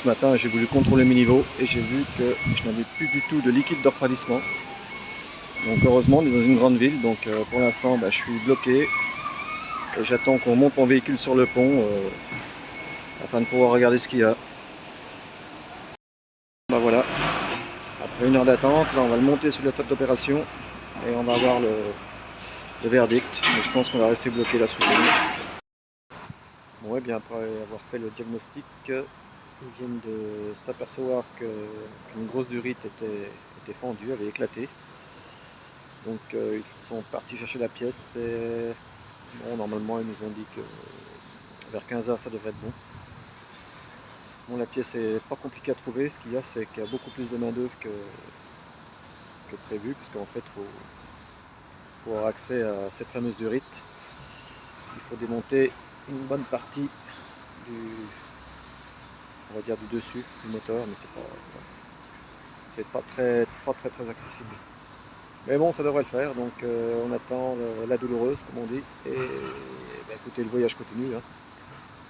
ce matin, j'ai voulu contrôler mes niveaux et j'ai vu que je n'avais plus du tout de liquide de refroidissement. Donc heureusement, on est dans une grande ville, donc pour l'instant, je suis bloqué et j'attends qu'on monte mon véhicule sur le pont afin de pouvoir regarder ce qu'il y a. Voilà, après 1 heure d'attente, là on va le monter sur la table d'opération et on va avoir le verdict. Mais je pense qu'on va rester bloqué là ce week-end. Bon, et bien après avoir fait le diagnostic, ils viennent de s'apercevoir qu'une grosse durite était fendue, avait éclaté. Donc ils sont partis chercher la pièce et bon, normalement ils nous ont dit que vers 15 h ça devrait être bon. Bon, la pièce est pas compliquée à trouver, ce qu'il y a c'est qu'il y a beaucoup plus de main d'œuvre que prévu, puisqu'en fait pour avoir accès à cette fameuse durite, il faut démonter une bonne partie on va dire du dessus du moteur, mais c'est pas très accessible. Mais bon, ça devrait le faire, donc on attend la douloureuse, comme on dit, et écoutez, le voyage continue, hein.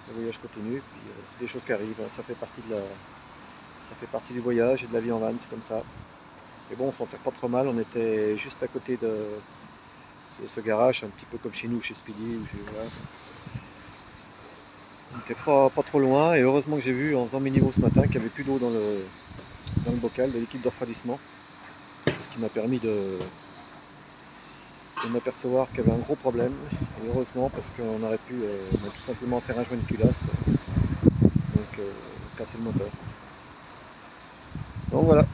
Le voyage continue, puis c'est des choses qui arrivent, hein. Ça fait partie du voyage et de la vie en van, c'est comme ça. Mais bon, on s'en tire pas trop mal, on était juste à côté de ce garage, un petit peu comme chez nous, chez Speedy, voilà. On n'était pas trop loin, et heureusement que j'ai vu en faisant mes niveaux ce matin qu'il n'y avait plus d'eau dans le bocal, de liquide de refroidissement, ce qui m'a permis de m'apercevoir qu'il y avait un gros problème, et heureusement parce qu'on aurait pu tout simplement faire un joint de culasse, donc casser le moteur. Donc voilà,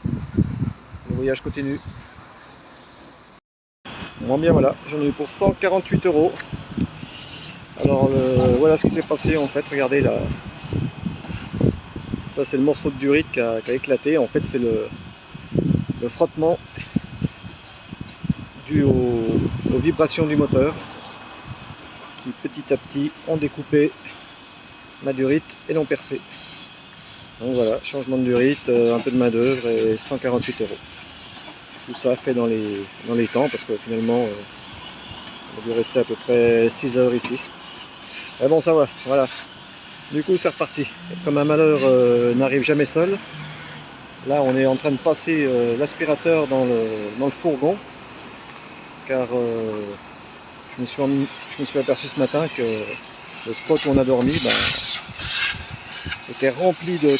le voyage continue. Bon, bien voilà, j'en ai eu pour 148 €. Alors voilà ce qui s'est passé en fait, regardez là, ça c'est le morceau de durite qui a éclaté, en fait c'est le frottement dû aux vibrations du moteur qui petit à petit ont découpé ma durite et l'ont percé. Donc voilà, changement de durite, un peu de main d'œuvre et 148 €. Tout ça fait dans les temps parce que finalement on a dû rester à peu près 6 heures ici. Mais bon, ça va, voilà. Du coup c'est reparti. Comme un malheur n'arrive jamais seul, là on est en train de passer l'aspirateur dans le fourgon, car je me suis aperçu ce matin que le spot où on a dormi était rempli de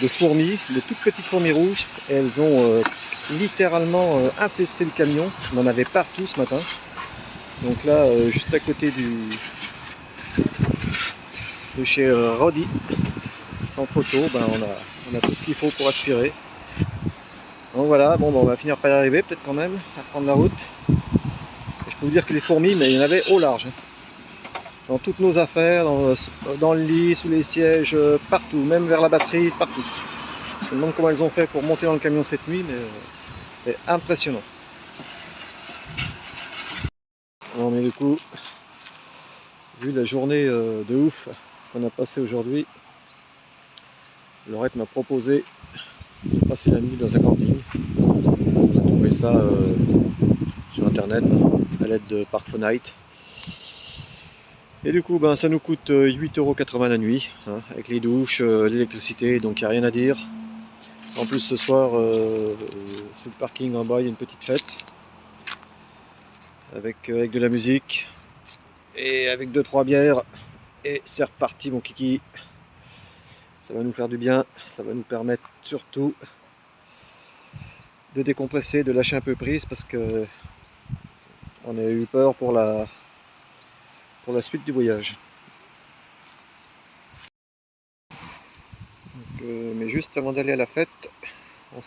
fourmis, de toutes petites fourmis rouges, et elles ont littéralement infesté le camion. On en avait partout ce matin. Donc là, juste à côté de chez Rodi, Centre Auto, on a tout ce qu'il faut pour aspirer. Donc voilà, bon, on va finir par y arriver peut-être quand même, à prendre la route. Et je peux vous dire que les fourmis, mais il y en avait au large. Dans toutes nos affaires, dans le lit, sous les sièges, partout, même vers la batterie, partout. Je me demande comment elles ont fait pour monter dans le camion cette nuit, mais c'est impressionnant. Non mais du coup, vu la journée de ouf qu'on a passé aujourd'hui, Laurette m'a proposé de passer la nuit dans un camping. On a trouvé ça sur internet à l'aide de Parkfonite. Et du coup ça nous coûte 8,80 € la nuit, hein, avec les douches, l'électricité, donc il n'y a rien à dire. En plus ce soir, sur le parking en bas, il y a une petite fête avec de la musique et avec 2-3 bières, et c'est reparti mon kiki. Ça va nous faire du bien, ça va nous permettre surtout de décompresser, de lâcher un peu prise, parce que on a eu peur pour la suite du voyage. Donc, mais juste avant d'aller à la fête, on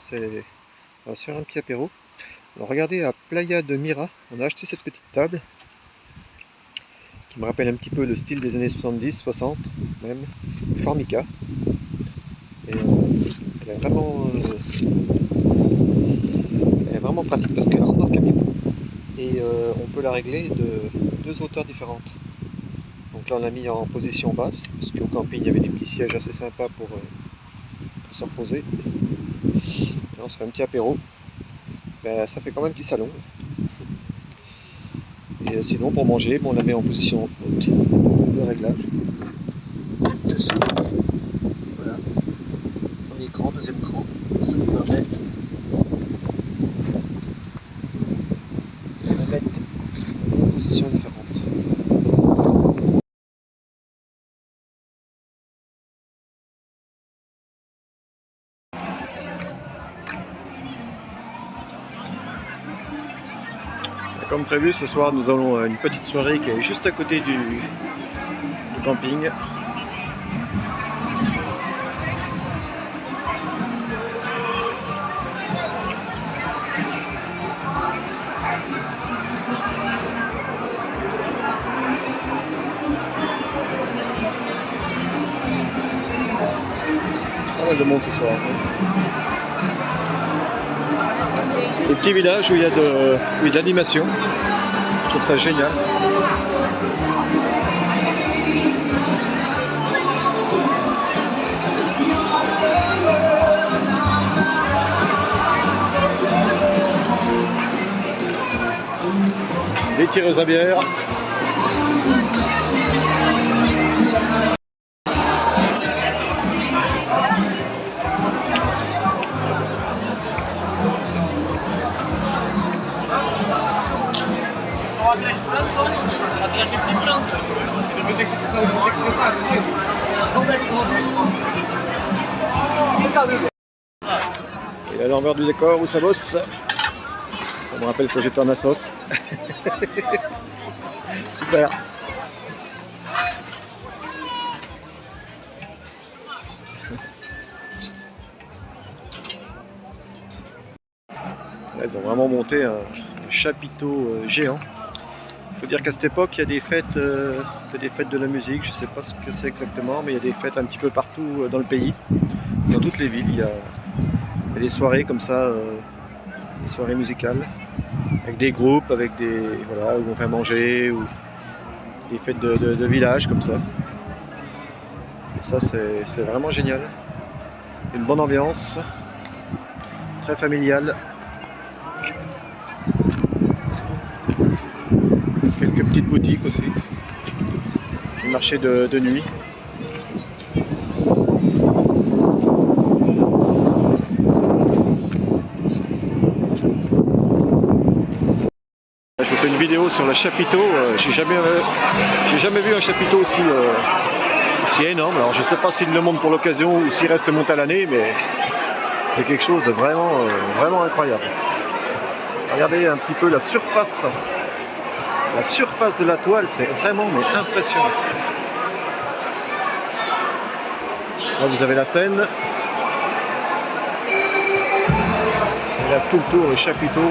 va se faire un petit apéro. Alors regardez, à Playa de Mira, on a acheté cette petite table qui me rappelle un petit peu le style des années 70, 60 même, Formica. Et elle est vraiment pratique parce qu'elle rentre dans le camion et on peut la régler de 2 hauteurs différentes. Donc là on l'a mis en position basse parce qu'au camping il y avait des petits sièges assez sympas pour se reposer. Et on se fait un petit apéro. Ça fait quand même un petit salon. Et sinon pour manger, on la met en position haute, de réglage. Voilà. Donc, on va faire un petit apéro. On va faire un petit salon. Et sinon pour manger, on la met en position haute de réglage. Voilà. Donc, on va faire un petit apéro. On va faire un petit salon. Et sinon pour manger, on la met en position haute de réglage. Voilà. Donc, on va faire un petit apéro. On va faire un petit salon. Et sinon pour manger, on la met en position haute de réglage. Voilà. écran, deuxième écran. Ça nous permet de mettre en position différente. Comme prévu, ce soir nous avons une petite soirée qui est juste à côté du camping. Pas mal de monde ce soir. Le petit village où il y a de l'animation. Je trouve ça génial. Des tireuses à bière. Et à l'envers du décor où ça bosse, ça me rappelle que j'étais en Assos. Super. Là, ils ont vraiment monté un chapiteau géant. Il faut dire qu'à cette époque, il y a des fêtes de la musique. Je ne sais pas ce que c'est exactement, mais il y a des fêtes un petit peu partout dans le pays. Dans toutes les villes, il y a des soirées comme ça, des soirées musicales, avec des groupes, avec des voilà, où on fait manger, ou des fêtes de village comme ça. Et ça, c'est vraiment génial. Une bonne ambiance, très familiale. Quelques petites boutiques aussi. Le marché de nuit. Je fais une vidéo sur le chapiteau. J'ai jamais vu un chapiteau aussi énorme. Alors je ne sais pas s'il le monte pour l'occasion ou s'il reste monté à l'année, mais c'est quelque chose de vraiment incroyable. Regardez un petit peu la surface. La surface de la toile, c'est vraiment impressionnant. Là, vous avez la Seine. Et là, tout le tour, le chapiteau.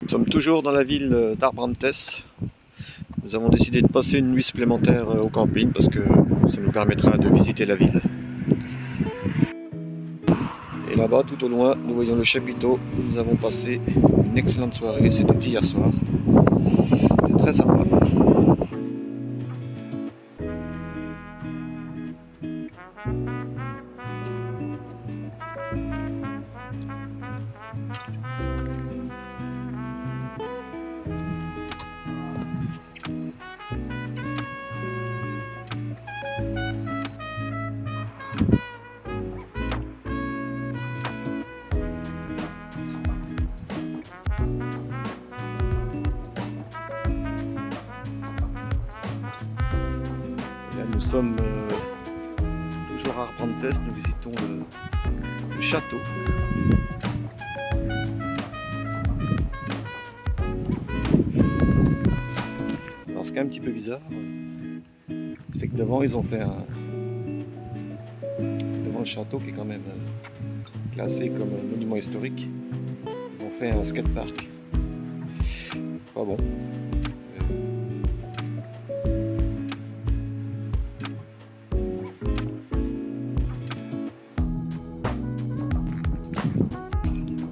Nous sommes toujours dans la ville d'Arbrantes. Nous avons décidé de passer une nuit supplémentaire au camping parce que ça nous permettra de visiter la ville. Et là-bas, tout au loin, nous voyons le chapiteau où nous avons passé une excellente soirée. C'était hier soir. C'est très sympa. Et là, nous sommes toujours à Arbrantes, nous visitons le château. Alors ce qui est un petit peu bizarre, c'est que devant ils ont fait devant le château qui est quand même classé comme un monument historique, ils ont fait un skatepark. Pas bon.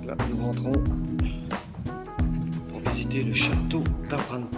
Là, nous rentrons pour visiter le château d'Arbrantes.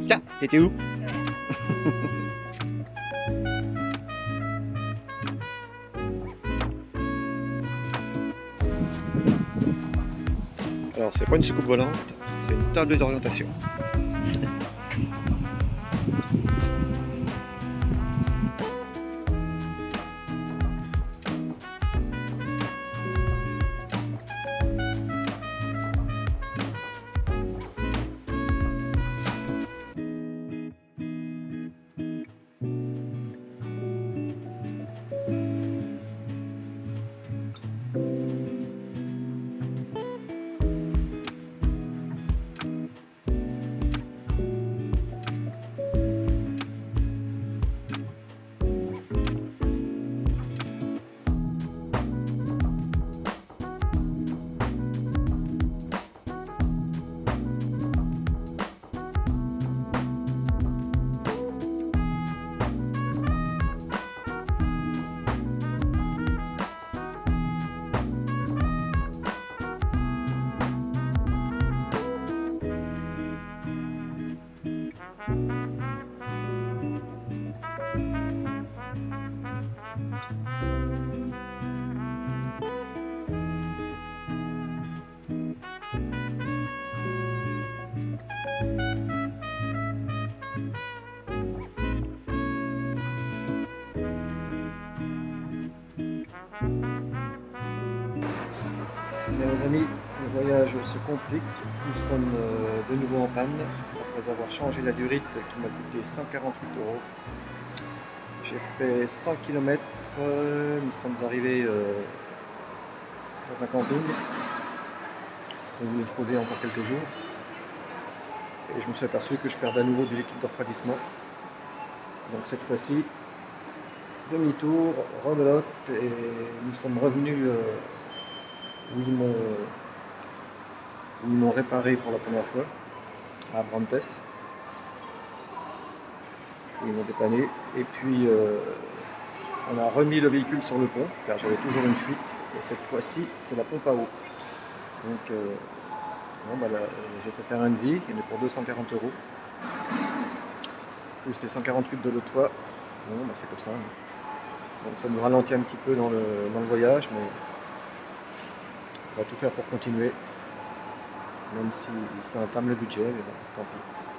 Tiens, t'étais où? Alors c'est pas une soucoupe volante, c'est une table d'orientation. Mes amis, le voyage se complique. Nous sommes de nouveau en panne après avoir changé la durite qui m'a coûté 148 €. J'ai fait 100 km, nous sommes arrivés dans un camping. On voulait se poser encore quelques jours. Et je me suis aperçu que je perdais à nouveau du liquide de refroidissement. Donc cette fois-ci, demi-tour, rebelote, et nous sommes revenus où ils m'ont réparé pour la première fois, à Brantes, où ils m'ont dépanné. Et puis on a remis le véhicule sur le pont, car j'avais toujours une fuite, et cette fois-ci c'est la pompe à eau. Donc bon, bah, j'ai fait faire un devis, il est pour 240 €, plus les 148 de l'autre fois. Bon, bah, c'est comme ça. Donc ça nous ralentit un petit peu dans le voyage, mais on va tout faire pour continuer, même si ça entame le budget, mais bon, tant pis.